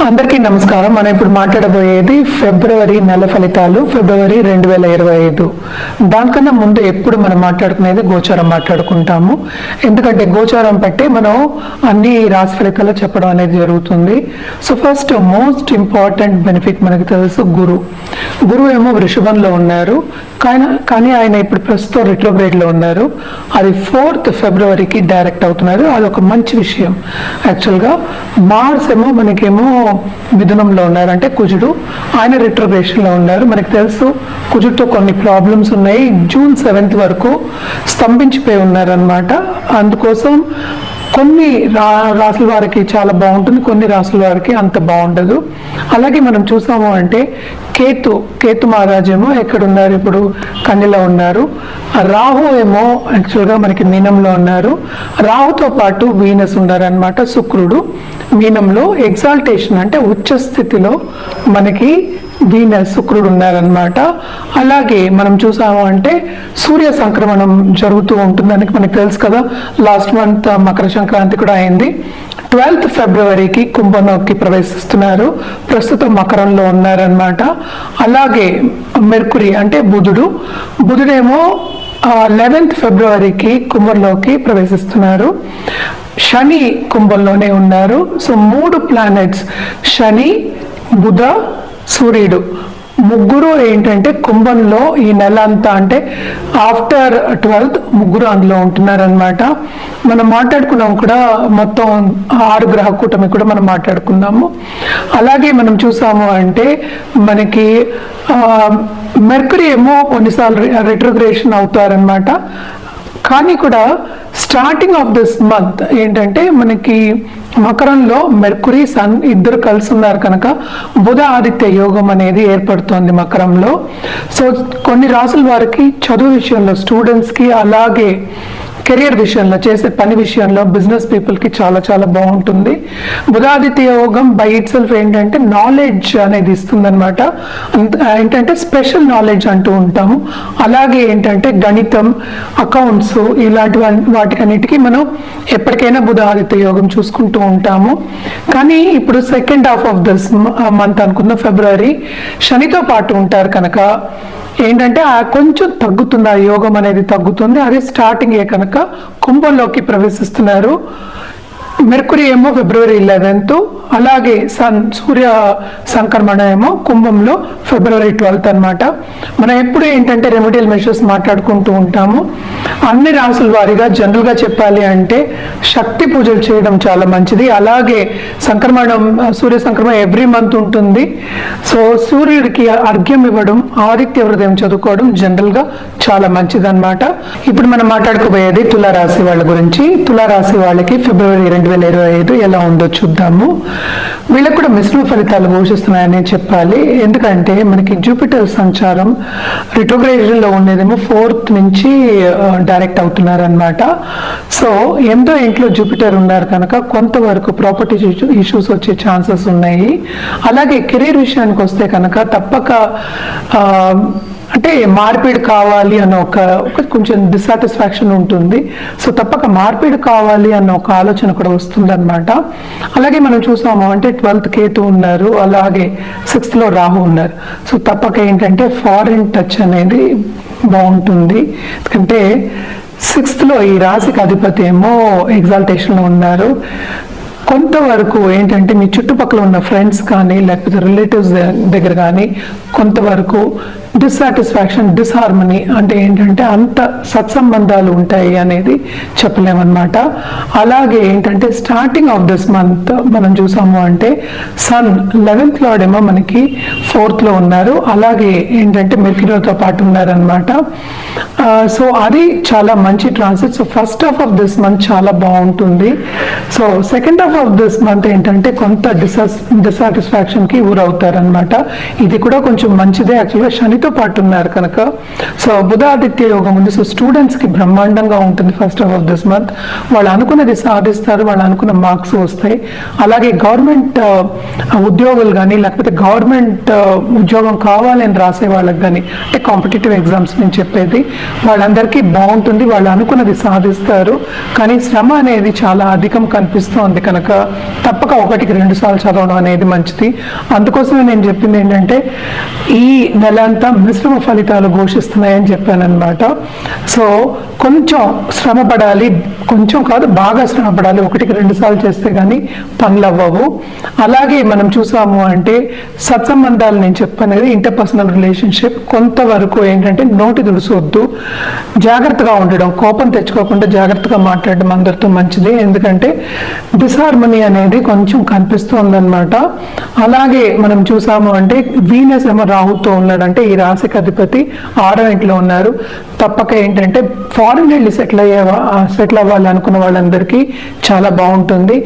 అందరికీ నమస్కారం. మనం ఇప్పుడు మాట్లాడబోయేది ఫిబ్రవరి నెల ఫలితాలు, ఫిబ్రవరి 2025. దానికన్నా ముందు ఎప్పుడు మనం మాట్లాడుకునేది గోచారం మాట్లాడుకుంటాము. ఎందుకంటే గోచారం బట్టి మనం అన్ని రాశి ఫలితాలు చెప్పడం అనేది జరుగుతుంది. So first most important benefit మనకి తెలుసు గురువు ఏమో వృషభంలో ఉన్నారు, కానీ ఆయన ఇప్పుడు ప్రస్తుతం రిట్రోగ్రేడ్లో ఉన్నారు. అది 4th ఫిబ్రవరికి డైరెక్ట్ అవుతున్నారు. అది ఒక మంచి విషయం. యాక్చువల్గా మార్స్ ఏమో మనకేమో మిథునంలో ఉన్నారు, అంటే కుజుడు, ఆయన రిట్రోగ్రేషన్లో ఉన్నారు. మనకి తెలుసు కుజుడితో కొన్ని ప్రాబ్లమ్స్ ఉన్నాయి. జూన్ 7th వరకు స్తంభించిపోయి ఉన్నారనమాట. అందుకోసం కొన్ని రాసుల వారికి చాలా బాగుంటుంది, కొన్ని రాసుల వారికి అంత బాగుండదు. అలాగే మనం చూసాము అంటే కేతు మహారాజ్ ఏమో ఎక్కడున్నారు, ఇప్పుడు కన్యలో ఉన్నారు. రాహు ఏమో యాక్చువల్గా మనకి మీనంలో ఉన్నారు. రాహుతో పాటు వీనస్ ఉన్నారనమాట. శుక్రుడు మీనంలో ఎగ్జాల్టేషన్ అంటే ఉచ్చ స్థితిలో మనకి వీనస్ శుక్రుడు ఉన్నారనమాట. అలాగే మనం చూసాము అంటే సూర్య సంక్రమణం జరుగుతూ ఉంటుంది. దానికి మనకు తెలుసు కదా, లాస్ట్ మంత్ మకర సంక్రాంతి కూడా అయింది. 12th ఫిబ్రవరికి కుంభంలోకి ప్రవేశిస్తున్నారు. ప్రస్తుతం మకరంలో ఉన్నారనమాట. అలాగే మెర్కురీ అంటే బుధుడేమో 11th ఫిబ్రవరికి కుంభంలోకి ప్రవేశిస్తున్నారు. శని కుంభంలోనే ఉన్నారు. సో 3 ప్లానెట్స్, శని, బుధ, సూర్యుడు, ముగ్గురు ఏంటంటే కుంభంలో ఈ నెల అంతా, అంటే ఆఫ్టర్ 12th ముగ్గురు అందులో ఉంటున్నారనమాట. మనం మాట్లాడుకున్నాం కూడా, మొత్తం 6 గ్రహ కూటమి కూడా మనం మాట్లాడుకున్నాము. అలాగే మనం చూసాము అంటే మనకి మెర్కురీ ఏమో కొన్నిసార్లు రిట్రోగ్రేషన్ అవుతారనమాట. కానీ కూడా స్టార్టింగ్ ఆఫ్ దిస్ మంత్ ఏంటంటే మనకి మకరంలో మెర్కురీ, సన్ ఇద్దరు కలిసి ఉన్నారు కనుక బుధ ఆదిత్య యోగం అనేది ఏర్పడుతోంది మకరంలో. సో కొన్ని రాసుల వారికి చదువు విషయంలో, స్టూడెంట్స్కి, అలాగే కెరియర్ విషయంలో, చేసే పని విషయంలో, బిజినెస్ పీపుల్కి చాలా చాలా బాగుంటుంది. బుధాదిత్య యోగం బై ఇట్ సెల్ఫ్ ఏంటంటే నాలెడ్జ్ అనేది ఇస్తుందన్నమాట. ఏంటంటే స్పెషల్ నాలెడ్జ్ అంటూ ఉంటాము. అలాగే ఏంటంటే గణితం, అకౌంట్స్, ఇలాంటి వాటికన్నిటికీ మనం ఎప్పటికైనా బుధాదిత్య యోగం చూసుకుంటూ ఉంటాము. కానీ ఇప్పుడు second half of this month అనుకున్న ఫిబ్రవరి శనితో పాటు ఉంటారు కనుక ఏంటంటే కొంచెం తగ్గుతుంది, ఆ యోగం అనేది తగ్గుతుంది. అదే స్టార్టింగ్ కనుక కుంభంలోకి ప్రవేశిస్తున్నారు. మెర్కురీ ఏమో ఫిబ్రవరి 11th, అలాగే సూర్య సంక్రమణ ఏమో కుంభంలో ఫిబ్రవరి 12th అనమాట. మనం ఎప్పుడు ఏంటంటే రెమెడియల్ మెషర్స్ మాట్లాడుకుంటూ ఉంటాము. అన్ని రాసుల వారిగా జనరల్గా చెప్పాలి అంటే శక్తి పూజలు చేయడం చాలా మంచిది. అలాగే సూర్య సంక్రమణం ఎవ్రీ మంత్ ఉంటుంది. సో సూర్యుడికి అర్ఘ్యం ఇవ్వడం, ఆదిత్య హృదయం చదువుకోవడం జనరల్గా చాలా మంచిది అనమాట. ఇప్పుడు మనం మాట్లాడుకోబోయేది తులారాశి వాళ్ళ గురించి. తులారాశి వాళ్ళకి ఫిబ్రవరి 2025 ఎలా ఉందో చూద్దాము. వీళ్ళకి కూడా మిశ్రమ ఫలితాలు ఘోషిస్తున్నాయని చెప్పాలి. ఎందుకంటే మనకి జూపిటర్ సంచారం రిట్రోగ్రేషన్లో ఉండేదేమో 4th నుంచి డైరెక్ట్ అవుతున్నారు అనమాట. సో 8వ ఇంట్లో జూపిటర్ ఉన్నారు కనుక కొంతవరకు ప్రాపర్టీ ఇష్యూస్ వచ్చే ఛాన్సెస్ ఉన్నాయి. అలాగే కెరీర్ విషయానికి వస్తే కనుక తప్పక అంటే మార్పిడి కావాలి అన్న ఒక కొంచెం డిస్సాటిస్ఫాక్షన్ ఉంటుంది. సో తప్పక మార్పిడి కావాలి అన్న ఒక ఆలోచన కూడా వస్తుంది అనమాట. అలాగే మనం చూసాము అంటే 12th కేతు ఉన్నారు, అలాగే 6th లో రాహు ఉన్నారు. సో తప్పక ఏంటంటే ఫారిన్ టచ్ అనేది బాగుంటుంది. ఎందుకంటే 6th లో ఈ రాశికి అధిపతి ఏమో ఎగ్జాల్టేషన్లో ఉన్నారు. కొంతవరకు ఏంటంటే మీ చుట్టుపక్కల ఉన్న ఫ్రెండ్స్ కానీ లేకపోతే రిలేటివ్స్ దగ్గర కానీ కొంతవరకు డిస్సాటిస్ఫాక్షన్, డిస్హార్మనీ, అంటే ఏంటంటే అంత సత్సంబంధాలు ఉంటాయి అనేది చెప్పలేమన్నమాట. అలాగే ఏంటంటే స్టార్టింగ్ ఆఫ్ దిస్ మంత్ మనం చూసాము అంటే సన్ 11th లార్డ్ ఏమో మనకి 4th లో ఉన్నారు. అలాగే ఏంటంటే మెర్క్యూరీతో పాటు ఉన్నారనమాట. సో అది చాలా మంచి transit. So first half of this month చాలా బాగుంటుంది. So second half of this month ఏంటంటే కొంత డిస్సాటిస్ఫాక్షన్కి ఊరవుతారనమాట. ఇది కూడా కొంచెం మంచిదే. యాక్చువల్గా శనితో పాటు ఉన్నారు కనుక సో బుధాదిత్య యోగం ఉంది. సో స్టూడెంట్స్కి బ్రహ్మాండంగా ఉంటుంది first half of this month. వాళ్ళు అనుకున్నది సాధిస్తారు, వాళ్ళు అనుకున్న మార్క్స్ వస్తాయి. అలాగే గవర్నమెంట్ ఉద్యోగులు కానీ లేకపోతే గవర్నమెంట్ ఉద్యోగం కావాలని రాసే వాళ్ళకి కానీ, అంటే కాంపిటేటివ్ ఎగ్జామ్స్ నేను చెప్పేది, వాళ్ళందరికీ బాగుంటుంది. వాళ్ళు అనుకున్నది సాధిస్తారు. కానీ శ్రమ అనేది చాలా అధికం కనిపిస్తోంది కనుక కనుక తప్పక 1-2 సార్లు చదవడం అనేది మంచిది. అందుకోసమే నేను చెప్పింది ఏంటంటే ఈ నెల అంతా మిశ్రమ ఫలితాలు ఘోషిస్తున్నాయని చెప్పానన్నమాట. సో కొంచెం శ్రమ పడాలి, కొంచెం కాదు బాగా శ్రమ పడాలి, 1-2 సార్లు చేస్తే కానీ పనులు అవ్వవు. అలాగే మనం చూసాము అంటే సత్సంబంధాలు నేను చెప్పనేది ఇంటర్పర్సనల్ రిలేషన్షిప్ కొంతవరకు ఏంటంటే నోటి దుడుసొద్దు, జాగ్రత్తగా ఉండడం, కోపం తెచ్చుకోకుండా జాగ్రత్తగా మాట్లాడడం అందరితో మంచిది. ఎందుకంటే డిస్హార్మనీ అనేది కొంచెం కనిపిస్తుందన్నమాట. అలాగే మనం చూసాము అంటే వీనస్ ఏమో రాహుతో ఉన్నాడు, అంటే ఈ రాశికి అధిపతి 6వ ఇంట్లో ఉన్నారు. తప్పక ఏంటంటే ఫారిన్ వెళ్ళి సెటిల్ అవ్వాలి అనుకున్న వాళ్ళందరికీ చాలా బాగుంటుంది.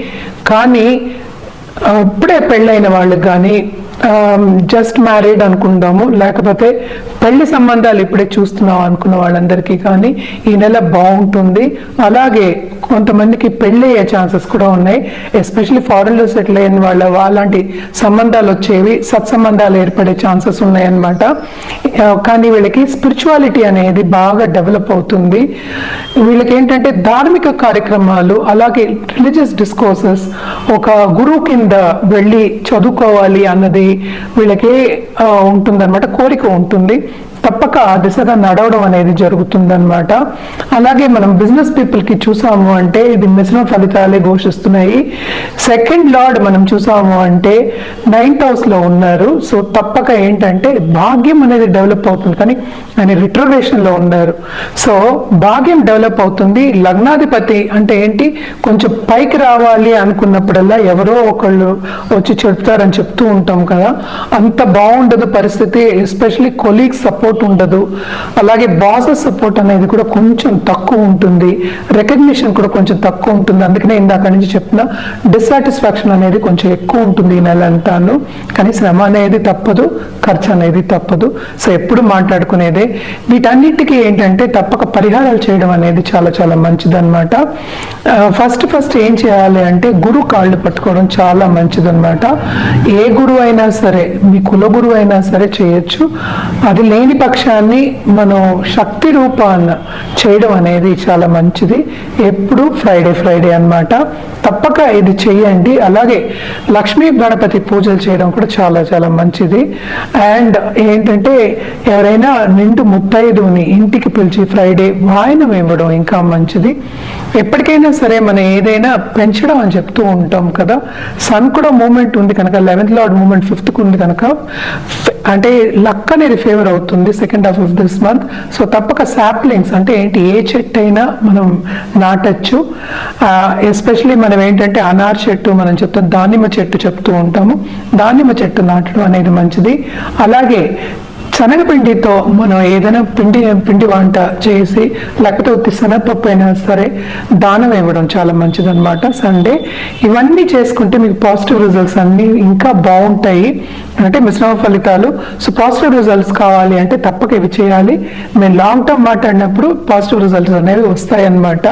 కానీ ఇప్పుడే పెళ్ళైన వాళ్ళకి కానీ జస్ట్ మ్యారీడ్ అనుకుందాము, లేకపోతే పెళ్లి సంబంధాలు ఇప్పుడే చూస్తున్నాం అనుకున్న వాళ్ళందరికీ కానీ ఈ నెల బాగుంటుంది. అలాగే కొంతమందికి పెళ్ళి అయ్యే ఛాన్సెస్ కూడా ఉన్నాయి. ఎస్పెషల్లీ ఫారెన్లో సెటిల్ అయిన అలాంటి సంబంధాలు వచ్చేవి, సత్సంబంధాలు ఏర్పడే ఛాన్సెస్ ఉన్నాయన్నమాట. కానీ వీళ్ళకి స్పిరిచువాలిటీ అనేది బాగా డెవలప్ అవుతుంది. వీళ్ళకి ఏంటంటే ధార్మిక కార్యక్రమాలు, అలాగే రిలీజియస్ డిస్కోర్సెస్, ఒక గురువు కింద వెళ్ళి చదువుకోవాలి అన్నది వీళ్ళకి ఉంటుందన్నమాట, కోరిక ఉంటుంది. తప్పక ఆ దిశగా నడవడం అనేది జరుగుతుందన్నమాట. అలాగే మనం బిజినెస్ పీపుల్కి చూసాము అంటే ఇది మిశ్రమ ఫలితాలే ఘోషిస్తున్నాయి. సెకండ్ లార్డ్ మనం చూసాము అంటే 9th హౌస్లో ఉన్నారు. సో తప్పక ఏంటంటే భాగ్యం అనేది డెవలప్ అవుతుంది, కానీ ఆయన రిట్రోగ్రేషన్లో ఉన్నారు. సో భాగ్యం డెవలప్ అవుతుంది. లగ్నాధిపతి అంటే ఏంటి, కొంచెం పైకి రావాలి అనుకున్నప్పుడల్లా ఎవరో ఒకళ్ళు వచ్చి చెప్తారని చెప్తూ ఉంటాం కదా, అంత బాగుండదు పరిస్థితి. ఎస్పెషల్లీ కొలీగ్స్ సపోర్ట్ ఉండదు, అలాగే బాసెస్ సపోర్ట్ అనేది కూడా కొంచెం తక్కువ ఉంటుంది, రికగ్నిషన్ కూడా కొంచెం తక్కువ ఉంటుంది. అందుకనే ఇందాక నుంచి చెప్తున్నా డిస్సాటిస్ఫాక్షన్ అనేది కొంచెం ఎక్కువ ఉంటుంది ఈ నెల అంతాను. కానీ శ్రమ అనేది తప్పదు, ఖర్చు అనేది తప్పదు. సో ఎప్పుడు మాట్లాడుకునేదే. వీటన్నిటికీ ఏంటంటే తప్పక పరిహారాలు చేయడం అనేది చాలా చాలా మంచిదన్నమాట. ఫస్ట్ ఏం చేయాలి అంటే గురువు కాళ్ళు పట్టుకోవడం చాలా మంచిదన్నమాట. ఏ గురువు అయినా సరే, మీ కుల గురువు అయినా సరే చేయొచ్చు. అది లేని పక్షాన్ని మనం శక్తి రూపాన్న చేయడం అనేది చాలా మంచిది. ఎప్పుడు ఫ్రైడే అన్నమాట. తప్పక ఇది చేయండి. అలాగే లక్ష్మీ గణపతి పూజలు చేయడం కూడా చాలా చాలా మంచిది. అండ్ ఏంటంటే ఎవరైనా నిండు ముత్తైదుని ఇంటికి పిలిచి ఫ్రైడే వాయనం ఇవ్వడం ఇంకా మంచిది. ఎప్పటికైనా సరే మనం ఏదైనా పెంచడం అని చెప్తూ ఉంటాం కదా, సన్ కూడా మూమెంట్ ఉంది కనుక 11th లార్డ్ మూమెంట్ 5th ఉంది కనుక అంటే లక్ అనేది ఫేవర్ అవుతుంది second half of this month. So తప్పక సాప్లింగ్స్ అంటే ఏంటి, ఏ చెట్టు అయినా మనం నాటచ్చు. ఎస్పెషలీ మనం ఏంటంటే అనార్ చెట్టు మనం చెప్తాం, దానిమ్మ చెట్టు చెప్తూ ఉంటాము, దానిమ్మ చెట్టు నాటడం అనేది మంచిది. అలాగే శనగపిండితో మనం ఏదైనా పిండి వంట చేసి, లేకపోతే శనగపప్పు అయినా సరే దానం ఇవ్వడం చాలా మంచిదన్నమాట సండే. ఇవన్నీ చేసుకుంటే మీకు పాజిటివ్ రిజల్ట్స్ అన్నీ ఇంకా బాగుంటాయి, అంటే మిశ్రమ ఫలితాలు. సో పాజిటివ్ రిజల్ట్స్ కావాలి అంటే తప్పక ఇవి చేయాలి. మేము లాంగ్ టర్మ్ మాట్లాడినప్పుడు పాజిటివ్ రిజల్ట్స్ అనేవి వస్తాయి అన్నమాట.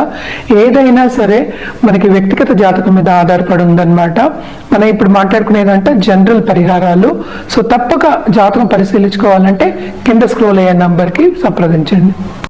ఏదైనా సరే మనకి వ్యక్తిగత జాతకం మీద ఆధారపడి ఉందన్నమాట. మనం ఇప్పుడు మాట్లాడుకునేదంటే జనరల్ పరిహారాలు. సో తప్పక జాతకం పరిశీలించుకోవాలంటే కింద స్క్రోల్ అయ్యే నంబర్కి సంప్రదించండి.